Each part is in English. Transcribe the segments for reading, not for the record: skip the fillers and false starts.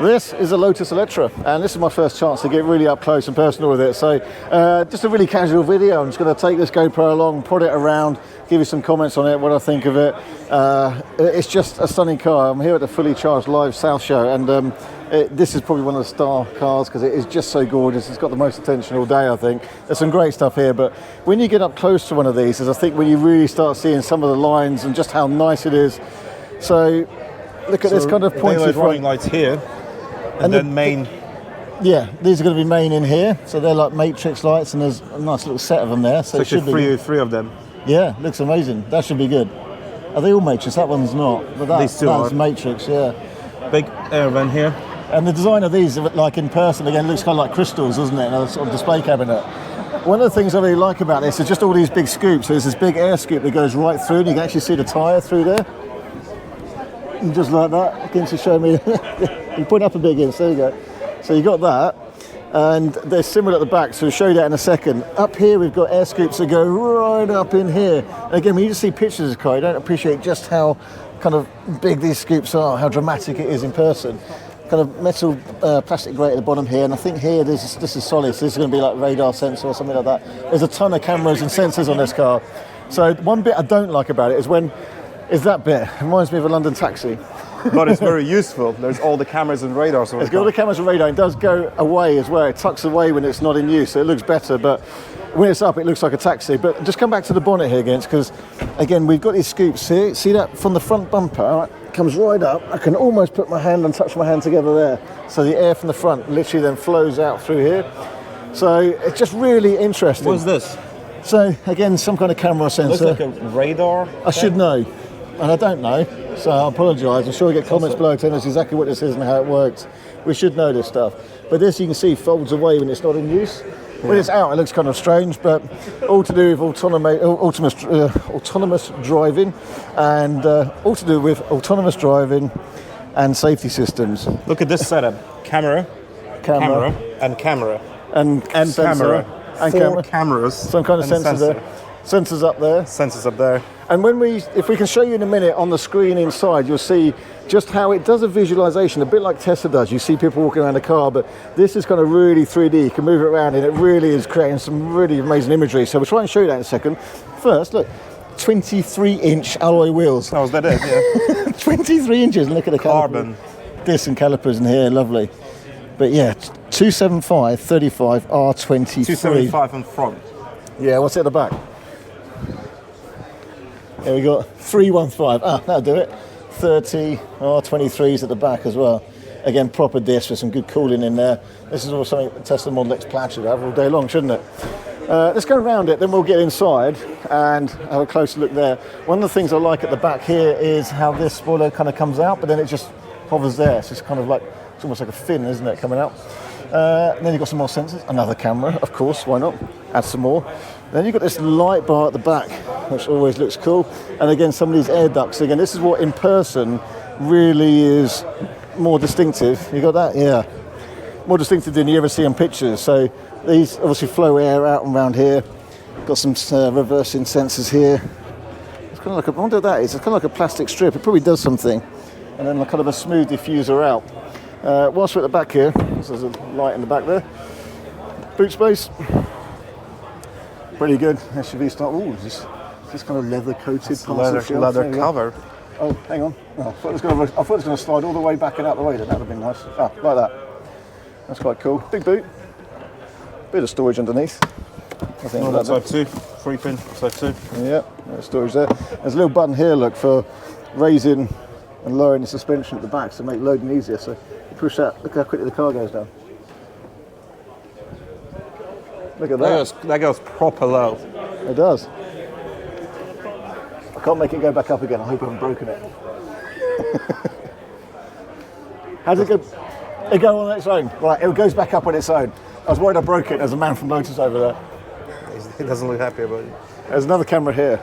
This is a Lotus Eletre, and this is my first chance to get really up close and personal with it. So just a really casual video. I'm just going to take this GoPro along, put it around, give you some comments on it, what I think of it. It's just a stunning car. I'm here at the Fully Charged Live South Show, and this is probably one of the star cars because it is just so gorgeous. It's got the most attention all day, I think. There's some great stuff here, but when you get up close to one of these, is I think when you really start seeing some of the lines and just how nice it is. So look at this kind of pointy front. Running lights here, and then main. Yeah, these are going to be main in here, so they're like matrix lights, and there's a nice little set of them there. So it should be three of them. Yeah, looks amazing. That should be good. Are they all matrix? That one's not, but that's matrix. Yeah. Big air vent here. And the design of these, like in person, again, looks kind of like crystals, doesn't it? In a sort of display cabinet. One of the things I really like about this is just all these big scoops. So there's this big air scoop that goes right through, and you can actually see the tyre through there. And just like that, begins to show me. You point up a big inch, there you go. So you got that, and they're similar at the back, so we'll show you that in a second. Up here we've got air scoops that go right up in here. And again, when you just see pictures of the car, you don't appreciate just how kind of big these scoops are, how dramatic it is in person. Kind of metal plastic grate at the bottom here, and I think here this is solid, so this is going to be like radar sensor or something like that. There's a ton of cameras and sensors on this car. So one bit I don't like about it is that bit. It reminds me of a London taxi. But it's very useful. There's all the cameras and radars. It's got all the cameras and radar. It does go away as well. It tucks away when it's not in use, so it looks better. But when it's up, it looks like a taxi. But just come back to the bonnet here again, because again, we've got these scoops here. See that from the front bumper? Right, comes right up. I can almost put my hand and touch my hand together there. So the air from the front literally then flows out through here. So it's just really interesting. What's this? So again, some kind of camera sensor. Looks like a radar. I should know, and I don't know. So I apologise. I'm sure we get comments below telling us exactly what this is and how it works. We should know this stuff. But this, you can see, folds away when it's not in use. When it's out, it looks kind of strange, but all to do with autonomous driving, and all to do with autonomous driving and safety systems. Look at this setup: camera, and camera, and sensor, camera, and four cameras, some kind of sensor there. Sensors up there. Sensors up there. And if we can show you in a minute on the screen inside, you'll see just how it does a visualization, a bit like Tesla does. You see people walking around the car, but this is kind of really 3D. You can move it around, and it really is creating some really amazing imagery. So we'll try and show you that in a second. First, look, 23-inch alloy wheels. Oh, is that it? Yeah. 23 inches. Look at the carbon. Disc and calipers in here, lovely. But yeah, 275 35 R23. 275 on front. Yeah, what's it at the back? Here we got 315. That'll do it. 30 R23s at the back as well. Again, proper disc with some good cooling in there. This is all something the Tesla Model X Plaid should have all day long, shouldn't it? Let's go around it, then we'll get inside and have a closer look there. One of the things I like at the back here is how this spoiler kind of comes out, but then it just hovers there. So it's kind of like, it's almost like a fin, isn't it, coming out? And then you've got some more sensors, another camera, of course, why not? Add some more. Then you've got this light bar at the back, which always looks cool. And again, some of these air ducts. Again, this is what in person really is more distinctive. You got that? Yeah. More distinctive than you ever see on pictures. So these obviously flow air out and around here. Got some reversing sensors here. It's kind of like I wonder what that is. It's kind of like a plastic strip. It probably does something. And then kind of a smooth diffuser out. Whilst we're at the back here, there's a light in the back there. Boot space. Pretty good. SUV style. Ooh, this kind of leather coated leather cover. Oh, hang on. Oh, I thought it was going to slide all the way back and out the way. That would have been nice. Like that. That's quite cool. Big boot. Bit of storage underneath. I think that's side too. 3-pin side too. Yeah, storage there. There's a little button here, look, for raising and lowering the suspension at the back to make loading easier. So you push that. Look how quickly the car goes down. Look at that. That goes proper low. It does. I can't make it go back up again. I hope I haven't broken it. How does it go? It go on its own. Right, it goes back up on its own. I was worried I broke it. There's a man from Lotus over there. He doesn't look happy about it. There's another camera here.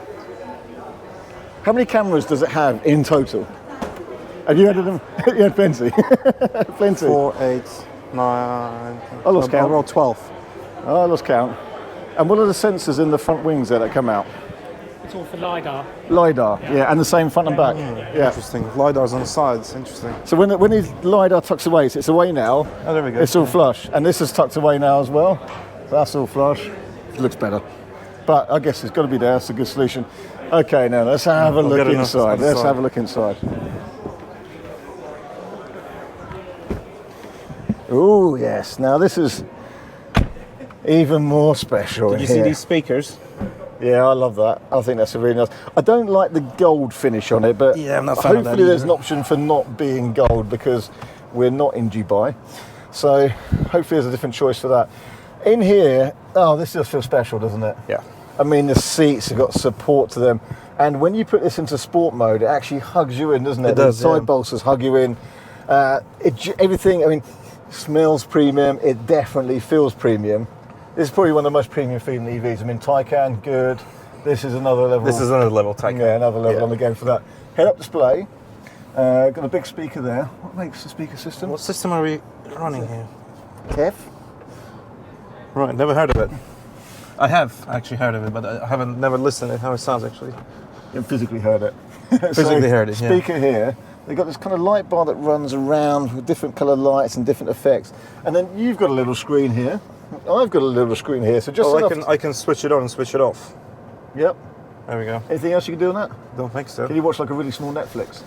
How many cameras does it have in total? Have you added them? You had plenty. Plenty. 4, 8, 9. I lost count. Well, 12. Oh, I lost count. And what are the sensors in the front wings there that come out? It's all for Lidar. Lidar, yeah, and the same front and back. Yeah. Interesting. Lidar's on the sides. Interesting. So when the Lidar tucks away, so it's away now. Oh, there we go. It's all flush, and this is tucked away now as well. So that's all flush. It looks better, but I guess it's got to be there. It's a good solution. Okay, now let's have a look inside. Let's have a look inside. Oh yes, now this is even more special. Did you see these speakers? Yeah, I love that. I think that's a really nice. I don't like the gold finish on it, but yeah, I'm not a fan of that hopefully there's either. an option for not being gold because we're not in Dubai. So hopefully there's a different choice for that. In here, oh, this just feels special, doesn't it? Yeah. I mean, the seats have got support to them, and when you put this into sport mode, it actually hugs you in, doesn't it? It does. The side bolsters hug you in. Everything. I mean, smells premium. It definitely feels premium. This is probably one of the most premium feeling EVs. I mean, Taycan, good. This is another level. This is another level, Taycan. Yeah, another level on the game for that. Head-up display. Got a big speaker there. What makes the speaker system? What system are we running here? KEF. Right, never heard of it. I have actually heard of it, but I haven't never listened to how it sounds actually. You physically heard it. Physically heard it, yeah. Speaker here. They've got this kind of light bar that runs around with different colour lights and different effects. And then you've got a little screen here. I've got a little screen here. So just I can switch it on and switch it off. Yep. There we go. Anything else you can do on that? Don't think so. Can you watch like a really small Netflix?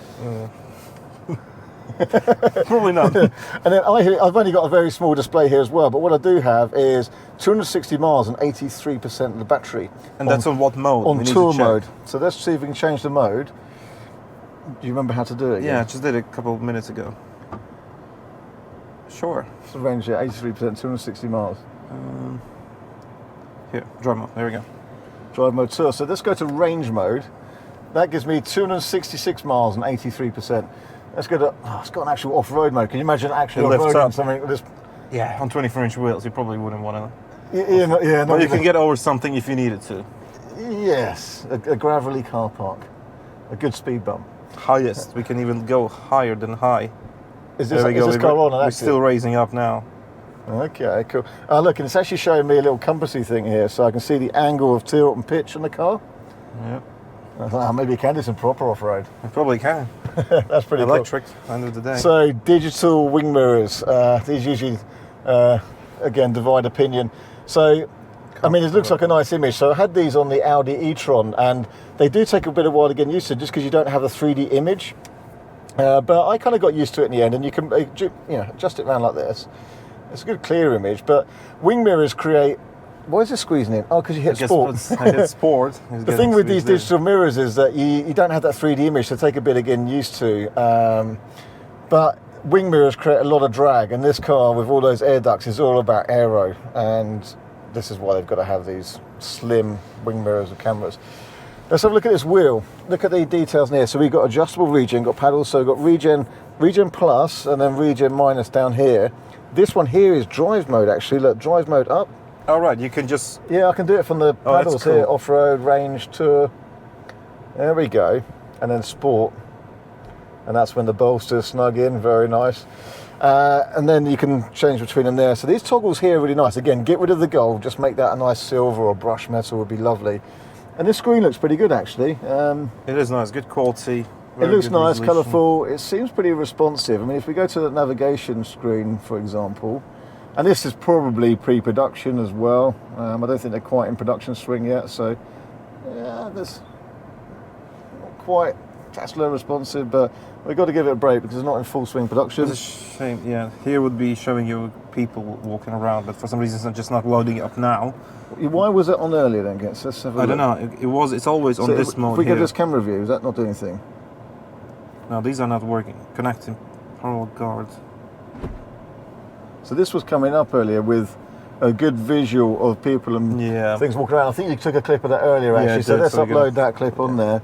Probably not. And then I've only got a very small display here as well, but what I do have is 260 miles and 83% of the battery. And that's on what mode? On We need tour to check. mode. So let's see if we can change the mode. Do you remember how to do it? Yeah, I just did it a couple of minutes ago. Sure. So range, yeah, 83%, 260 miles. Here, drive mode. There we go. Drive mode tour. So let's go to range mode. That gives me 266 miles and 83%. Let's go to, it's got an actual off-road mode. Can you imagine actually It lifts off-roading up. something with this? Yeah, on 24-inch wheels, you probably wouldn't want to. Yeah, But you can get over something if you needed to. Yes, a gravelly car park. A good speed bump. Highest, we can even go higher than high. Is this car on? We're still raising up now. Okay, cool. Look, and it's actually showing me a little compassy thing here, so I can see the angle of tilt and pitch on the car. Yeah. I thought, maybe you can do some proper off-road. You probably can. That's pretty Electric, end of the day. cool. So, digital wing mirrors. These usually, again, divide opinion. So, I mean, it looks like a nice image. So I had these on the Audi e-tron, and they do take a bit of a while to get used to just because you don't have the 3D image. But I kind of got used to it in the end, and you can adjust it around like this. It's a good clear image, but wing mirrors create... Why is it squeezing in? Oh, because you hit sport. I hit sport. The thing with these digital mirrors is that you don't have that 3D image, so take a bit of getting used to. But wing mirrors create a lot of drag, and this car with all those air ducts is all about aero, and this is why they've got to have these slim wing mirrors with cameras. Let's have a look at this wheel. Look at the details in here. So we've got adjustable regen, got paddles, so we've got regen plus, and then regen minus down here. This one here is drive mode, actually. Look, drive mode up. All right, you can just... Yeah, I can do it from the paddles cool. here. Off-road, range, tour. There we go. And then sport. And that's when the bolsters snug in. Very nice. And then you can change between them there. So these toggles here are really nice. Again, get rid of the gold. Just make that a nice silver or brush metal would be lovely. And this screen looks pretty good, actually. It is nice. Good quality. It looks nice, colourful. It seems pretty responsive. I mean, if we go to the navigation screen, for example, and this is probably pre-production as well. I don't think they're quite in production swing yet, so yeah, there's not quite Tesla responsive, but we've got to give it a break because it's not in full swing production. It's a shame, yeah. Here would be showing you people walking around, but for some reason it's just not loading up now. Why was it on earlier then, Gets? Let's have a I look. don't know. It's always on this mode If we here. get this camera view, is that not doing anything? No, these are not working. Connecting. Parallel guard. So this was coming up earlier with a good visual of people and things walking around. I think you took a clip of that earlier, actually. So let's upload that clip on there.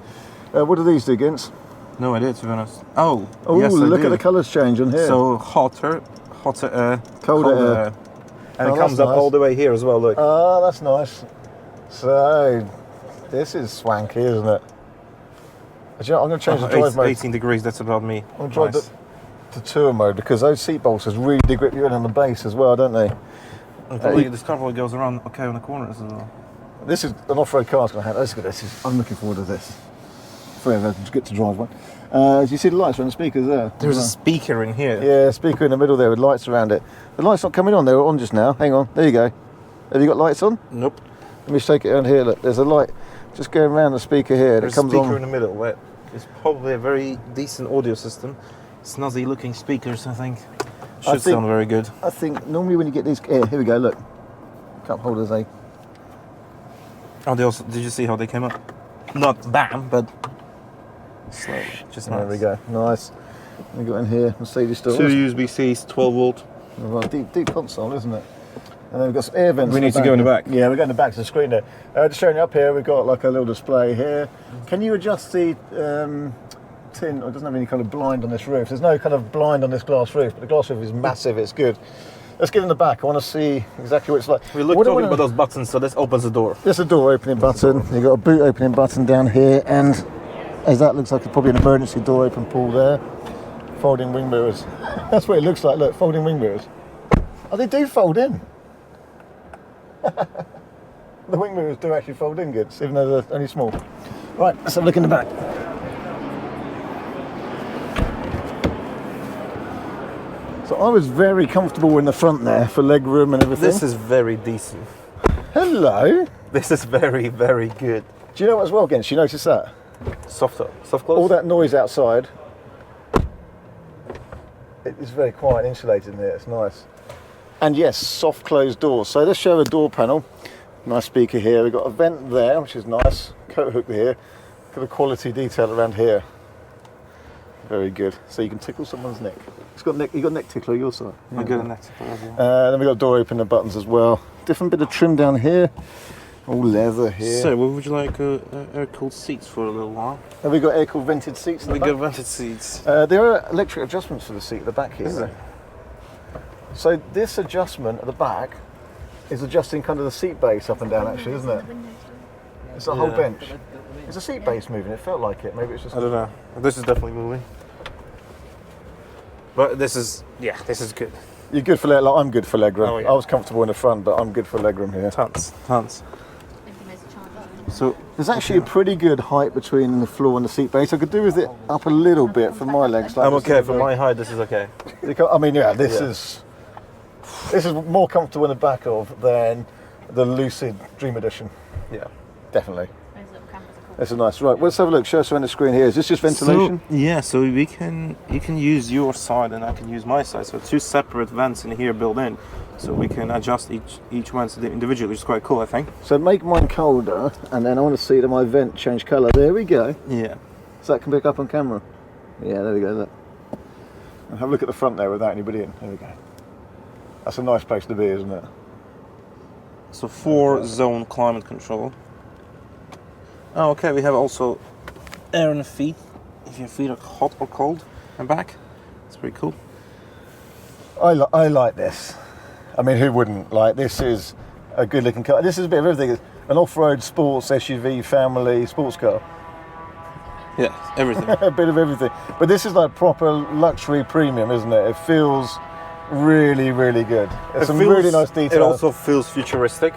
What do these do, Gins? No idea, to be honest. Oh, yes, look at the colours change on here. So hotter air, colder air. And it comes up nice. all the way here as well, look. Oh, that's nice. So, this is swanky, isn't it? I'm going to change the drive mode. 18 degrees, that's about me. I'm going to drive to tour mode because those seat bolsters really do grip you in on the base as well, don't they? This car probably goes around okay on the corners as well. This is an off-road car. It's going to have. I'm looking forward to this. Forever, it's good to drive one. As you see the lights on the speakers there. There's a speaker in here. Yeah, speaker in the middle there with lights around it. The lights not coming on, they were on just now. Hang on, there you go. Have you got lights on? Nope. Let me shake it down here, look, there's a light just going around the speaker here. There's it comes a speaker on. in the middle where it's probably a very decent audio system. Snazzy looking speakers, I think. Should sound very good. I think normally when you get these, here we go, look. Cup holders, eh? Oh, they also, did you see how they came up? Not bam, but slowly. Just nice. There we go, nice. We got in here, Mercedes still. 2 USB-Cs, 12 volt. Well, deep console, isn't it? And then we've got some air vents. We need to go in the back. Yeah, we're going in the back to the screen there. Just showing you up here, we've got like a little display here. Can you adjust the tin? It doesn't have any kind of blind on this roof. There's no kind of blind on this glass roof, but the glass roof is massive, it's good. Let's get in the back. I want to see exactly what it's like. We looked talking about those buttons, so this opens the door. There's a door opening button. You've got a boot opening button down here, and as that looks like probably an emergency door open pull there. Folding wing mirrors. That's what it looks like. Look, folding wing mirrors. Oh, they do fold in. The wing mirrors do actually fold in good, even though they're only small. Right, let's have a look in the back. So I was very comfortable in the front there for leg room and everything. This is very decent. Hello. This is very, very good. Do you know what as well, Gens? You notice that? Soft close? All that noise outside. It is very quiet and insulated in there, it's nice. And yes, soft closed doors. So let's show a door panel. Nice speaker here. We've got a vent there, which is nice. Coat hook here. Got a quality detail around here. Very good. So you can tickle someone's neck. It's got neck. You got neck tickler your side. I got a neck tickler as well. Then we've got door opener buttons as well. Different bit of trim down here. All leather here. So, would you like air-cooled seats for a little while? Have we got air-cooled vented seats in the back? We got vented seats. There are electric adjustments for the seat at the back here. Is there? So this adjustment at the back is adjusting kind of the seat base up and down, actually, isn't it? It's a whole bench. Is the seat base moving? It felt like it. Maybe it's just. I don't know. This is definitely moving. But this is good. You're good for leg. Like, I'm good for legroom. Oh, yeah. I was comfortable in the front, but I'm good for legroom here. Tons. So there's actually a pretty good height between the floor and the seat base. I could do with it up a little bit for my legs. Like I'm okay for my height. This is okay. I mean, yeah, this is more comfortable in the back of than the Lucid Dream Edition. Yeah, definitely. This is nice. Right, let's have a look. Show us around the screen here. Is this just ventilation? So you can use your side and I can use my side. So 2 separate vents in here built in, so we can adjust each one individually, which is quite cool, I think. So make mine colder, and then I want to see that my vent change colour. There we go. Yeah. So that can pick up on camera. Yeah, there we go. Look. And have a look at the front there without anybody in. There we go. That's a nice place to be, isn't it? So 4-zone climate control. Oh, okay. We have also air in the feet. If your feet are hot or cold, and back. It's pretty cool. I like this. I mean, who wouldn't? Like, this is a good looking car. This is a bit of everything. An off-road sports SUV family sports car. Yeah, everything. A bit of everything. But this is like proper luxury premium, isn't it? It feels really, really good. There's some really nice details. It also feels futuristic.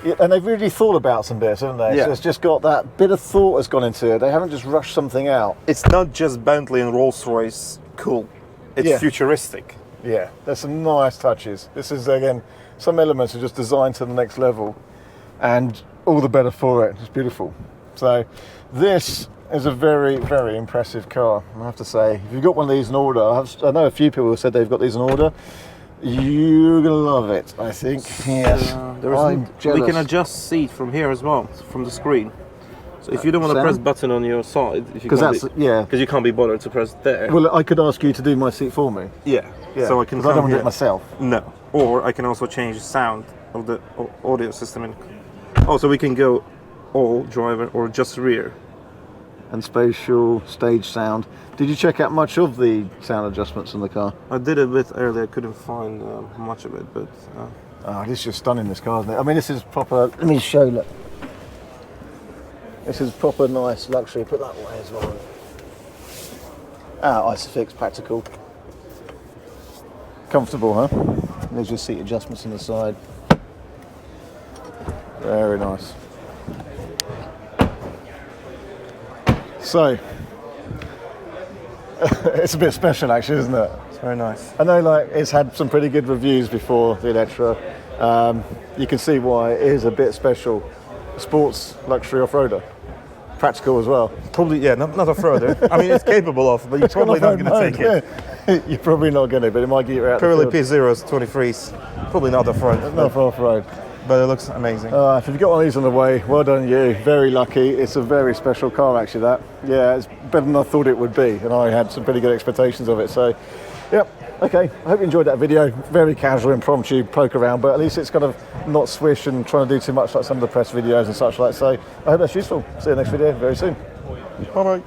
Yeah, and they've really thought about some bits, haven't they? Yeah. So it's just got that bit of thought has gone into it. They haven't just rushed something out. It's not just Bentley and Rolls-Royce cool. It's futuristic. Yeah, there's some nice touches. This is, again, some elements are just designed to the next level, and all the better for it. It's beautiful. So this is a very, very impressive car, I have to say. If you've got one of these in order, I know a few people have said they've got these in order. You're gonna love it, I think. Yes. We can adjust seat from here as well, from the screen. So if you don't want to press button on your side, because you can't be bothered to press there. Well, I could ask you to do my seat for me. Yeah. So I can. I don't want to do it myself. No. Or I can also change the sound of the audio system. Also, we can go all driver or just rear. And spatial, stage sound. Did you check out much of the sound adjustments in the car? I did a bit earlier. I couldn't find much of it, but. Oh, this is just stunning, this car, isn't it? I mean, this is proper. Let me show you. This is proper nice luxury. Put that way as well. Isofix, practical. Comfortable, huh? There's your seat adjustments on the side. Very nice. So, it's a bit special actually, isn't it? It's very nice. I know like it's had some pretty good reviews before the Electra. You can see why it is a bit special. Sports luxury off-roader. Practical as well. Probably, yeah, not off-roader. I mean, it's capable of, but you're probably not going to take it. Yeah. You're probably not going to, but it might get you out. Purely the field. P0s, 23s, probably not off-road. Not for off-road. But it looks amazing. If you've got one of these on the way, well done you. Very lucky. It's a very special car actually, that. Yeah, it's better than I thought it would be, and I had some pretty good expectations of it. So, yep. Okay, I hope you enjoyed that video. Very casual, impromptu poke around, but at least it's kind of not swish and trying to do too much like some of the press videos and such like. So I hope that's useful. See you next video very soon. Bye-bye.